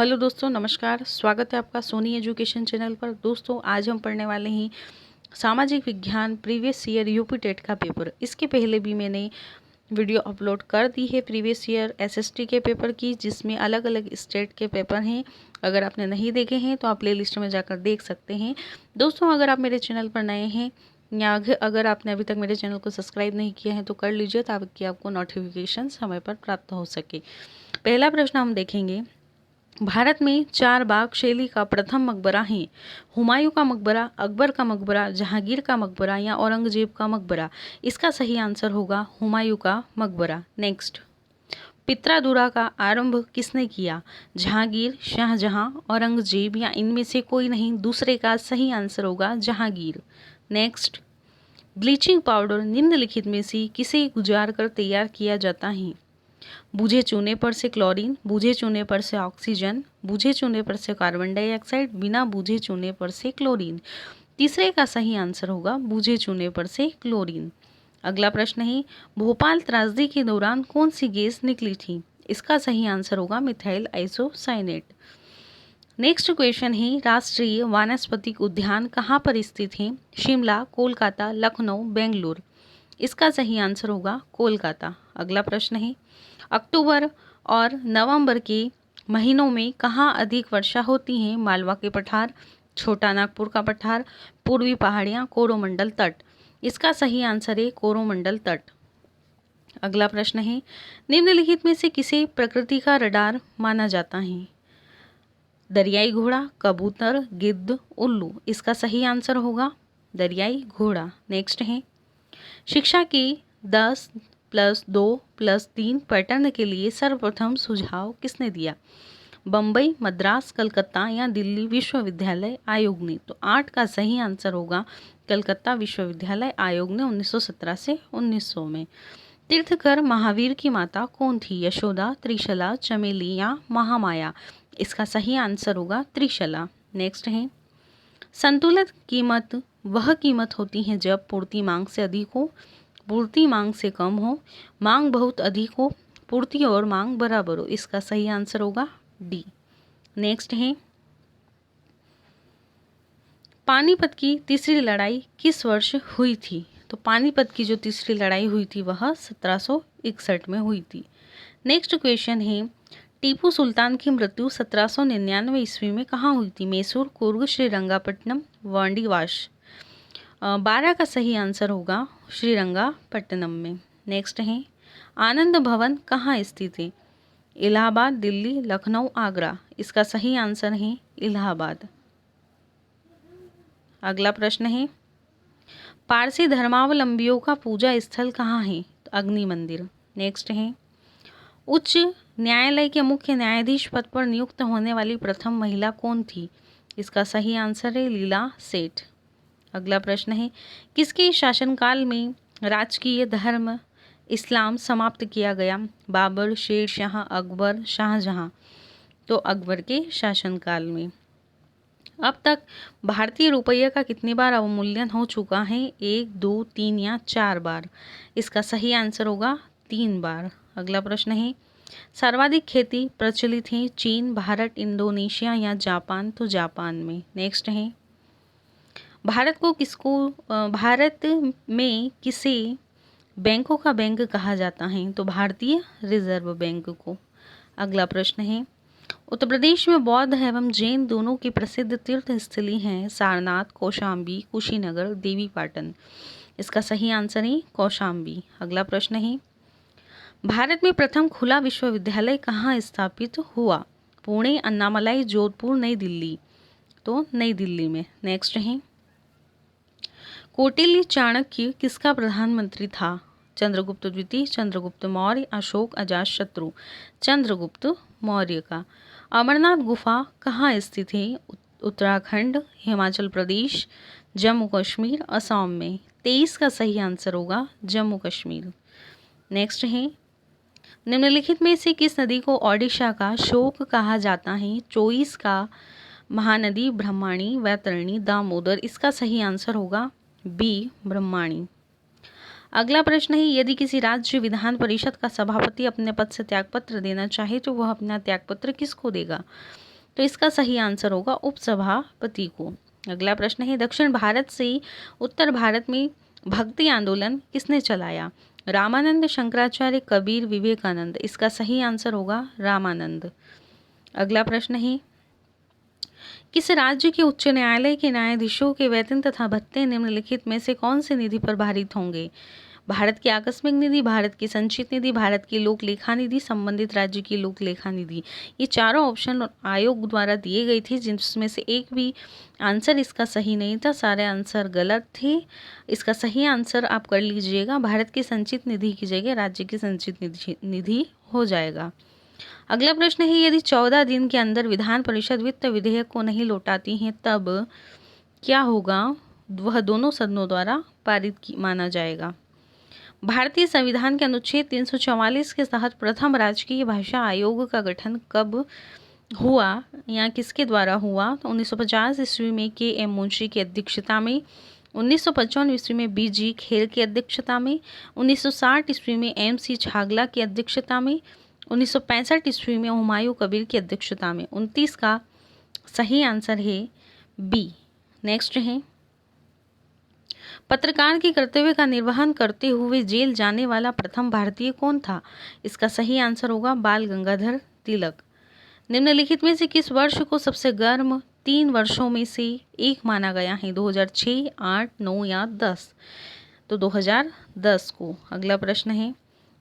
Hello दोस्तों, नमस्कार। स्वागत है आपका सोनी एजुकेशन चैनल पर। दोस्तों, आज हम पढ़ने वाले हैं सामाजिक विज्ञान प्रीवियस ईयर यूपी टेट का पेपर। इसके पहले भी मैंने वीडियो अपलोड कर दी है प्रीवियस ईयर एसएसटी के पेपर की, जिसमें अलग अलग स्टेट के पेपर हैं। अगर आपने नहीं देखे हैं तो आप प्ले लिस्ट में जाकर देख सकते हैं। दोस्तों, अगर आप मेरे चैनल पर नए हैं या अगर आपने अभी तक मेरे चैनल को सब्सक्राइब नहीं किया है तो कर लीजिए, ताकि आपको नोटिफिकेशन समय पर प्राप्त हो सके। पहला प्रश्न हम देखेंगे। भारत में चार बाग शैली का प्रथम मकबरा है। हुमायूं का मकबरा, अकबर का मकबरा, जहांगीर का मकबरा या औरंगजेब का मकबरा। इसका सही आंसर होगा हुमायूं का मकबरा। नेक्स्ट, पित्रादुरा का आरंभ किसने किया? जहांगीर, शाहजहां, औरंगजेब या इनमें से कोई नहीं। दूसरे का सही आंसर होगा जहांगीर। नेक्स्ट, ब्लीचिंग पाउडर निम्नलिखित में से किसे गुजार कर तैयार किया जाता है? बूझे चूने पर से क्लोरीन, बूझे चूने पर से ऑक्सीजन, बूझे चूने पर से कार्बन डाइऑक्साइड, बिना बूझे चूने पर से क्लोरीन। तीसरे का सही आंसर होगा बूझे चूने पर से क्लोरीन। अगला प्रश्न है, भोपाल त्रासदी के दौरान कौन सी गैस निकली थी? इसका सही आंसर होगा मिथाइल आइसोसाइनेट। नेक्स्ट क्वेश्चन है, राष्ट्रीय वानस्पतिक उद्यान कहाँ पर स्थित है? शिमला, कोलकाता, लखनऊ, बेंगलुरु। इसका सही आंसर होगा कोलकाता। अगला प्रश्न है, अक्टूबर और नवंबर के महीनों में कहाँ अधिक वर्षा होती है? मालवा के पठार, छोटा नागपुर का पठार, पूर्वी पहाड़ियाँ, कोरोमंडल तट। इसका सही आंसर है कोरोमंडल तट। अगला प्रश्न है, निम्नलिखित में से किसे प्रकृति का रडार माना जाता है? दरियाई घोड़ा, कबूतर, गिद्ध, उल्लू। इसका सही आंसर होगा दरियाई घोड़ा। नेक्स्ट है, शिक्षा की 10+2+3 पैटर्न के लिए सर्वप्रथम सुझाव किसने दिया? बम्बई, मद्रास, कलकत्ता या दिल्ली विश्वविद्यालय आयोग ने। तो 8 का सही आंसर होगा कलकत्ता विश्वविद्यालय आयोग ने 1917 से 1900 में। तीर्थकर महावीर की माता कौन थी? यशोदा, त्रिशला, चमेली या महामाया। इसका सही आंसर होगा त्रिशला। नेक्स्ट है, संतुलित कीमत वह कीमत होती है जब पूर्ति मांग से अधिक हो, पूर्ति मांग से कम हो, मांग बहुत अधिक हो, पूर्ति और मांग बराबर हो। इसका सही आंसर होगा डी। नेक्स्ट है, पानीपत की तीसरी लड़ाई किस वर्ष हुई थी? तो पानीपत की जो तीसरी लड़ाई हुई थी वह 1761 में हुई थी। नेक्स्ट क्वेश्चन है, टीपू सुल्तान की मृत्यु 1799 ईस्वी में कहाँ हुई थी? मैसूर, कुर्ग, श्रीरंगापट्टनम, वांडीवाश। 12 का सही आंसर होगा श्रीरंगापट्टनम में। नेक्स्ट है, आनंद भवन कहाँ स्थित है? इलाहाबाद, दिल्ली, लखनऊ, आगरा। इसका सही आंसर है इलाहाबाद। अगला प्रश्न है, पारसी धर्मावलंबियों का पूजा स्थल कहाँ है? तो अग्नि मंदिर। नेक्स्ट है, उच्च न्यायालय के मुख्य न्यायाधीश पद पर नियुक्त होने वाली प्रथम महिला कौन थी? इसका सही आंसर है लीला सेठ। अगला प्रश्न है, किसके शासनकाल में राजकीय धर्म इस्लाम समाप्त किया गया? बाबर, शेर शाह, अकबर, शाहजहां। तो अकबर के शासनकाल में। अब तक भारतीय रुपये का कितनी बार अवमूल्यन हो चुका है? 1, 2, 3 या 4 बार। इसका सही आंसर होगा 3 बार। अगला प्रश्न है, सर्वाधिक खेती प्रचलित है चीन, भारत, इंडोनेशिया या जापान। तो जापान में। नेक्स्ट है, भारत में किसे बैंकों का बैंक कहा जाता है? तो भारतीय रिजर्व बैंक को। अगला प्रश्न है, उत्तर प्रदेश में बौद्ध एवं जैन दोनों की प्रसिद्ध तीर्थ स्थली हैं सारनाथ, कौशाम्बी, कुशीनगर, देवीपाटन। इसका सही आंसर है कौशाम्बी। अगला प्रश्न है, भारत में प्रथम खुला विश्वविद्यालय कहाँ स्थापित हुआ? पुणे, अन्नामलाई, जोधपुर, नई दिल्ली। तो नई दिल्ली में। नेक्स्ट है, कौटिल्य चाणक्य किसका प्रधानमंत्री था? चंद्रगुप्त द्वितीय, चंद्रगुप्त मौर्य, अशोक, अजातशत्रु। चंद्रगुप्त मौर्य का। अमरनाथ गुफा कहाँ स्थित है? उत्तराखंड, हिमाचल प्रदेश, जम्मू कश्मीर, असम में। 23 का सही आंसर होगा जम्मू कश्मीर। नेक्स्ट है, निम्नलिखित में से किस नदी को ओडिशा का शोक कहा जाता है? 24 का महानदी, ब्रह्मणी, वैतरणी, दामोदर। इसका सही आंसर होगा बी, ब्रह्मणी। अगला प्रश्न है, यदि किसी राज्य विधान परिषद का सभापति अपने पद से त्यागपत्र देना चाहे तो वह अपना त्यागपत्र किसको देगा? तो इसका सही आंसर होगा उपसभापति को। अगला प्रश्न है, दक्षिण भारत से उत्तर भारत में भक्ति आंदोलन किसने चलाया? रामानंद, शंकराचार्य, कबीर, विवेकानंद। इसका सही आंसर होगा रामानंद। अगला प्रश्न है, किस राज्य के उच्च न्यायालय के न्यायाधीशों के वेतन तथा भत्ते निम्नलिखित में से कौन से निधि पर भारित होंगे? भारत की आकस्मिक निधि, भारत की संचित निधि, भारत की लोक लेखा निधि, संबंधित राज्य की लोक लेखा निधि। ये चारों ऑप्शन आयोग द्वारा दिए गए थे, जिसमें से एक भी आंसर इसका सही नहीं था, सारे आंसर गलत थे। इसका सही आंसर आप कर लीजिएगा, भारत की संचित निधि की जगह राज्य की संचित निधि हो जाएगा। अगला प्रश्न है, यदि 14 दिन के अंदर विधान परिषद वित्त विधेयक को नहीं लौटाती है तब क्या होगा? वह दोनों सदनों द्वारा पारित माना जाएगा। भारतीय संविधान के अनुच्छेद 344 के तहत प्रथम राजकीय भाषा आयोग का गठन कब हुआ या किसके द्वारा हुआ? तो 1950 ईस्वी में KM मुंशी की अध्यक्षता में, 1955 ईस्वी में BG खेर की अध्यक्षता में, 1960 ईस्वी में MC छागला की अध्यक्षता में, 1965 ईस्वी में हुमायूं कबीर की अध्यक्षता में। 29 का सही आंसर है B। नेक्स्ट है, पत्रकार के कर्तव्य का निर्वहन करते हुए जेल जाने वाला प्रथम भारतीय कौन था? इसका सही आंसर होगा बाल गंगाधर तिलक। निम्नलिखित में से किस वर्ष को सबसे गर्म 3 वर्षों में से एक माना गया है? 2006, 8, 9 या 10? तो 2010 को। अगला प्रश्न है,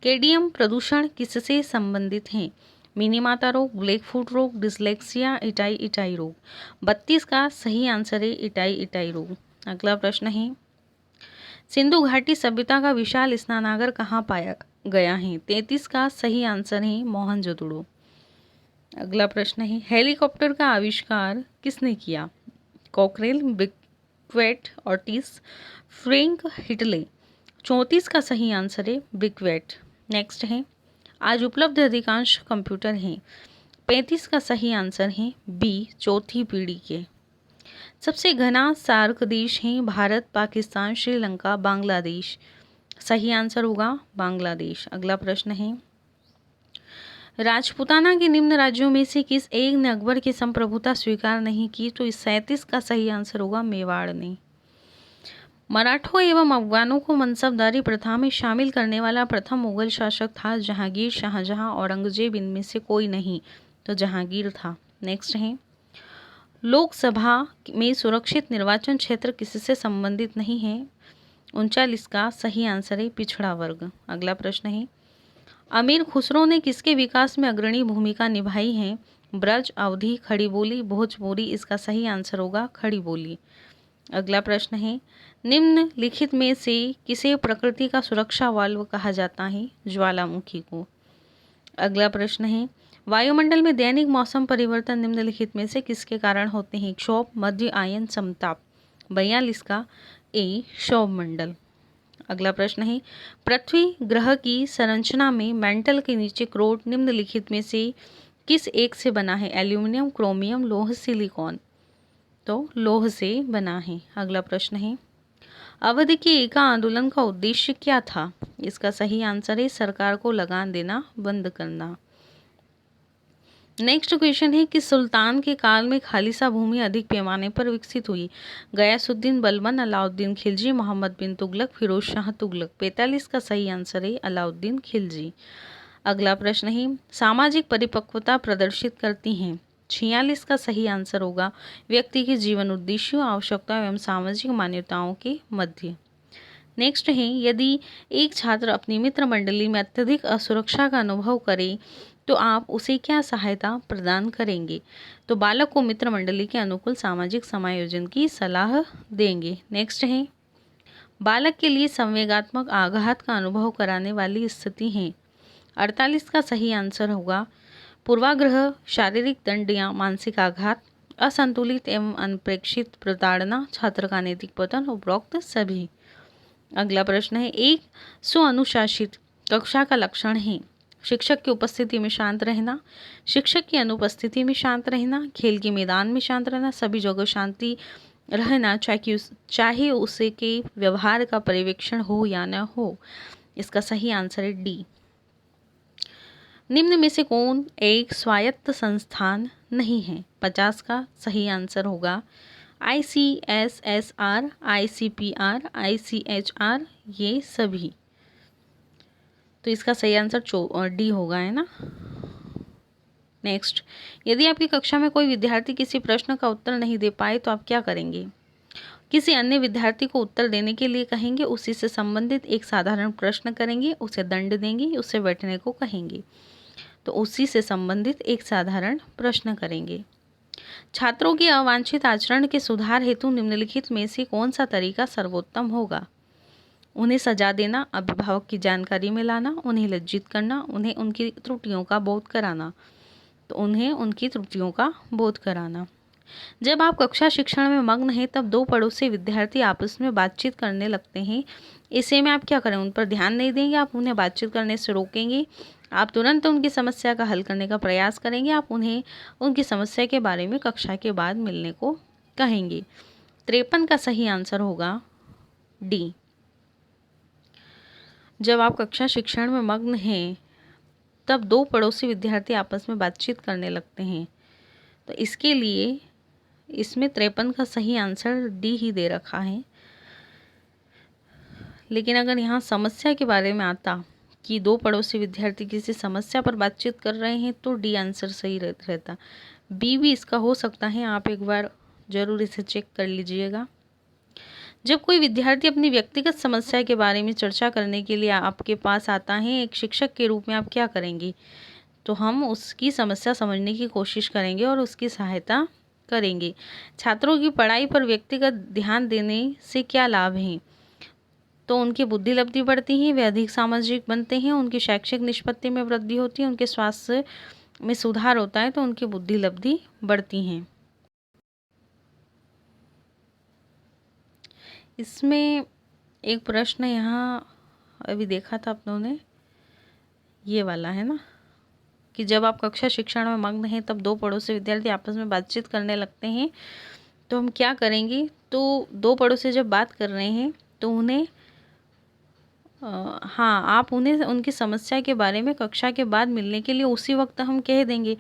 केडियम प्रदूषण किससे संबंधित है? मिनीमाता रोग, ब्लैकफुट रोग, डिसलेक्सिया, इटाई रोग। 32 का सही आंसर है इटाई रोग। अगला प्रश्न है, सिंधु घाटी सभ्यता का विशाल स्नानागार कहाँ पाया गया है? 33 का सही आंसर है मोहनजोदड़ो। अगला प्रश्न है, हेलीकॉप्टर का आविष्कार किसने किया? कॉकरेल, ब्रिकवेट, ऑर्टिस, फ्रैंक हिटले। 34 का सही आंसर है ब्रिकवेट। नेक्स्ट है, आज उपलब्ध अधिकांश कंप्यूटर हैं। 35 का सही आंसर है B, चौथी पीढ़ी के। सबसे घना सार्क देश हैं भारत, पाकिस्तान, श्रीलंका, बांग्लादेश। सही आंसर होगा बांग्लादेश। अगला प्रश्न है, राजपूताना के निम्न राज्यों में से किस एक ने अकबर की संप्रभुता स्वीकार नहीं की? तो इस 37 का सही आंसर होगा मेवाड़ ने। मराठों एवं अफगानों को मनसबदारी प्रथा में शामिल करने वाला प्रथम मुगल शासक था जहांगीर, शाहजहां, औरंगजेब। इनमें से कोई नहीं, तो जहांगीर था। नेक्स्ट है, लोकसभा में सुरक्षित निर्वाचन क्षेत्र किससे संबंधित नहीं है? 39 का सही आंसर है पिछड़ा वर्ग। अगला प्रश्न है, अमीर खुसरो ने किसके विकास में अग्रणी भूमिका निभाई है? ब्रज, अवधी, खड़ी बोली, भोजपुरी। इसका सही आंसर होगा खड़ी बोली। अगला प्रश्न है, निम्नलिखित में से किसे प्रकृति का सुरक्षा वाल्व कहा जाता है? ज्वालामुखी को। अगला प्रश्न है, वायुमंडल में दैनिक मौसम परिवर्तन निम्नलिखित में से किसके कारण होते हैं? क्षोभ, मध्य आयन, समताप। 42 का ए, क्षोभ मंडल। अगला प्रश्न है, पृथ्वी ग्रह की संरचना में मेंटल के नीचे क्रोड निम्नलिखित में से किस एक से बना है? एल्यूमिनियम, क्रोमियम, लौह, सिलिकॉन। तो लौह से बना है। अगला प्रश्न है, अवध के एका आंदोलन का उद्देश्य क्या था? इसका सही आंसर है सरकार को लगान देना बंद करना। नेक्स्ट क्वेश्चन है कि सुल्तान के काल में खालिसा भूमि अधिक पैमाने पर विकसित हुई? गयासुद्दीन बलबन, अलाउद्दीन खिलजी, मोहम्मद बिन तुगलक, फिरोज शाह तुगलक। 45 का सही आंसर है अलाउद्दीन खिलजी। अगला प्रश्न है, सामाजिक परिपक्वता प्रदर्शित करती हैं? 46 का सही आंसर होगा व्यक्ति के जीवन उद्देश्यों, आवश्यकताओं एवं सामाजिक मान्यताओं के मध्य। नेक्स्ट है, यदि एक छात्र अपनी मित्र मंडली में अत्यधिक असुरक्षा का अनुभव करे तो आप उसे क्या सहायता प्रदान करेंगे? तो बालक को मित्र मंडली के अनुकूल सामाजिक समायोजन की सलाह देंगे। नेक्स्ट है, बालक के लिए संवेगात्मक आघात का अनुभव कराने वाली स्थिति है? 48 का सही आंसर होगा पूर्वाग्रह, शारीरिक दंड या मानसिक आघात, असंतुलित एवं अनपेक्षित प्रताड़ना, छात्र का नैतिक पतन, उपरोक्त सभी। अगला प्रश्न है, एक सुअनुशासित कक्षा का लक्षण है? शिक्षक की उपस्थिति में शांत रहना, शिक्षक की अनुपस्थिति में शांत रहना, खेल के मैदान में शांत रहना, सभी जगह शांति रहना, चाहे उसे के व्यवहार का पर्यवेक्षण हो या न हो। इसका सही आंसर है डी। निम्न में से कौन एक स्वायत्त संस्थान नहीं है? 50 का सही आंसर होगा ICSSR, ICPR, ICHR, ये सभी। तो इसका सही आंसर डी होगा, है ना। नेक्स्ट, यदि आपकी कक्षा में कोई विद्यार्थी किसी प्रश्न का उत्तर नहीं दे पाए तो आप क्या करेंगे? किसी अन्य विद्यार्थी को उत्तर देने के लिए कहेंगे, उसी से संबंधित एक साधारण प्रश्न करेंगे, उसे दंड देंगे, उसे बैठने को कहेंगे। तो उसी से संबंधित एक साधारण प्रश्न करेंगे। छात्रों के अवांछित आचरण के सुधार हेतु निम्नलिखित में से कौन सा तरीका सर्वोत्तम होगा? उन्हें सजा देना, अभिभावक की जानकारी में लाना, उन्हें लज्जित करना, उन्हें उनकी त्रुटियों का बोध कराना। तो उन्हें उनकी त्रुटियों का बोध कराना। जब आप कक्षा शिक्षण में मग्न हैं तब दो पड़ोसी विद्यार्थी आपस में बातचीत करने लगते हैं। ऐसे में आप क्या करें? उन पर ध्यान नहीं देंगे, आप उन्हें बातचीत करने से रोकेंगे, आप तुरंत उनकी समस्या का हल करने का प्रयास करेंगे, आप उन्हें उनकी समस्या के बारे में कक्षा के बाद मिलने को कहेंगे। 53 का सही आंसर होगा डी। जब आप कक्षा शिक्षण में मग्न हैं तब दो पड़ोसी विद्यार्थी आपस में बातचीत करने लगते हैं। तो इसके लिए इसमें 53 का सही आंसर डी ही दे रखा है। लेकिन अगर यहाँ समस्या के बारे में आता कि दो पड़ोसी विद्यार्थी किसी समस्या पर बातचीत कर रहे हैं तो डी आंसर सही रहता। बी भी इसका हो सकता है, आप एक बार ज़रूर इसे चेक कर लीजिएगा। जब कोई विद्यार्थी अपनी व्यक्तिगत समस्या के बारे में चर्चा करने के लिए आपके पास आता है, एक शिक्षक के रूप में आप क्या करेंगे? तो हम उसकी समस्या समझने की कोशिश करेंगे और उसकी सहायता करेंगे। छात्रों की पढ़ाई पर व्यक्तिगत ध्यान देने से क्या लाभ हैं? तो उनकी बुद्धि लब्धि बढ़ती है, वे अधिक सामाजिक बनते हैं, उनकी शैक्षिक निष्पत्ति में वृद्धि होती है, उनके स्वास्थ्य में सुधार होता है, तो उनकी बुद्धि लब्धि बढ़ती हैं। इसमें एक प्रश्न यहाँ अभी देखा था आप लोगों ने, ये वाला है ना, कि जब आप कक्षा शिक्षण में मग्न हैं तब दो पड़ोसी विद्यार्थी आपस में बातचीत करने लगते हैं तो हम क्या करेंगे? तो दो पड़ोसी जब बात कर रहे हैं तो उन्हें हाँ, आप उन्हें उनकी समस्या के बारे में कक्षा के बाद मिलने के लिए उसी वक्त हम कह देंगे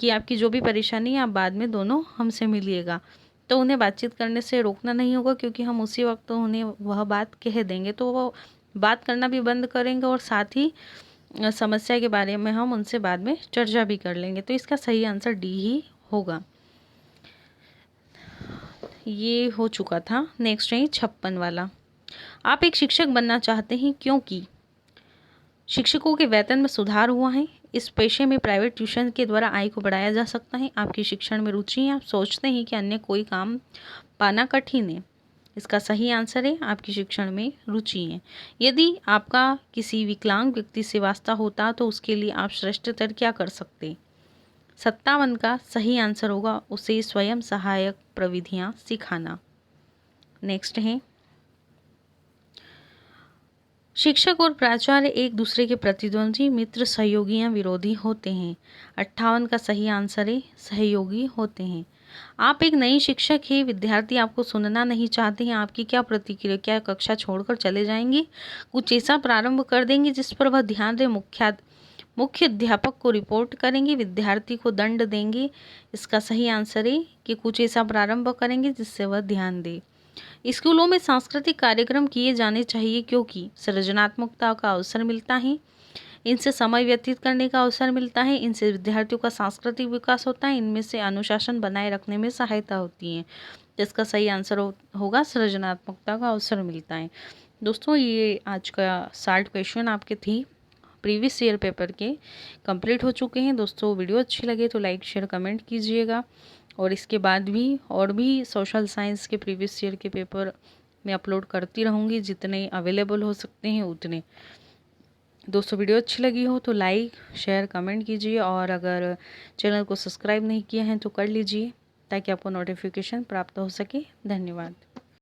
कि आपकी जो भी परेशानी है आप बाद में दोनों हमसे मिलिएगा। तो उन्हें बातचीत करने से रोकना नहीं होगा, क्योंकि हम उसी वक्त उन्हें वह बात कह देंगे तो वो बात करना भी बंद करेंगे और साथ ही समस्या के बारे में हम उनसे बाद में चर्चा भी कर लेंगे। तो इसका सही आंसर डी ही होगा। ये हो चुका था। नेक्स्ट है 56 वाला। आप एक शिक्षक बनना चाहते हैं क्योंकि शिक्षकों के वेतन में सुधार हुआ है, इस पेशे में प्राइवेट ट्यूशन के द्वारा आय को बढ़ाया जा सकता है, आपकी शिक्षण में रुचि है, आप सोचते हैं कि अन्य कोई काम पाना कठिन है। इसका सही आंसर है आपकी शिक्षण में रुचि है। यदि आपका किसी विकलांग व्यक्ति से वास्ता होता तो उसके लिए आप श्रेष्ठतर क्या कर सकते? 57 का सही आंसर होगा उसे स्वयं सहायक प्रविधियां सिखाना। नेक्स्ट है, शिक्षक और प्राचार्य एक दूसरे के प्रतिद्वंदी, मित्र, सहयोगी या विरोधी होते हैं। 58 का सही आंसर है सहयोगी होते हैं। आप एक नई शिक्षक हैं, विद्यार्थी आपको सुनना नहीं चाहते हैं, आपकी क्या प्रतिक्रिया? क्या कक्षा छोड़कर चले जाएंगे? कुछ ऐसा प्रारंभ कर देंगे जिस पर वह ध्यान दे? मुख्य अध्यापक को रिपोर्ट करेंगे? विद्यार्थी को दंड देंगे? इसका सही आंसर है कि कुछ ऐसा प्रारंभ करेंगे जिससे वह ध्यान दे। स्कूलों में सांस्कृतिक कार्यक्रम किए जाने चाहिए क्योंकि सृजनात्मकता का अवसर मिलता है, इनसे समय व्यतीत करने का अवसर मिलता है, इनसे विद्यार्थियों का सांस्कृतिक विकास होता है, इनमें से अनुशासन बनाए रखने में सहायता होती है। इसका सही आंसर होगा सृजनात्मकता का अवसर मिलता है। दोस्तों, ये आज का 60 क्वेश्चन आपके थी प्रीवियस ईयर पेपर के कंप्लीट हो चुके हैं। दोस्तों, वीडियो अच्छी लगे तो लाइक शेयर कमेंट कीजिएगा और इसके बाद भी और भी सोशल साइंस के प्रीवियस ईयर के पेपर मैं अपलोड करती रहूँगी, जितने अवेलेबल हो सकते हैं उतने। दोस्तों, वीडियो अच्छी लगी हो तो लाइक शेयर कमेंट कीजिए और अगर चैनल को सब्सक्राइब नहीं किया है तो कर लीजिए ताकि आपको नोटिफिकेशन प्राप्त हो सके। धन्यवाद।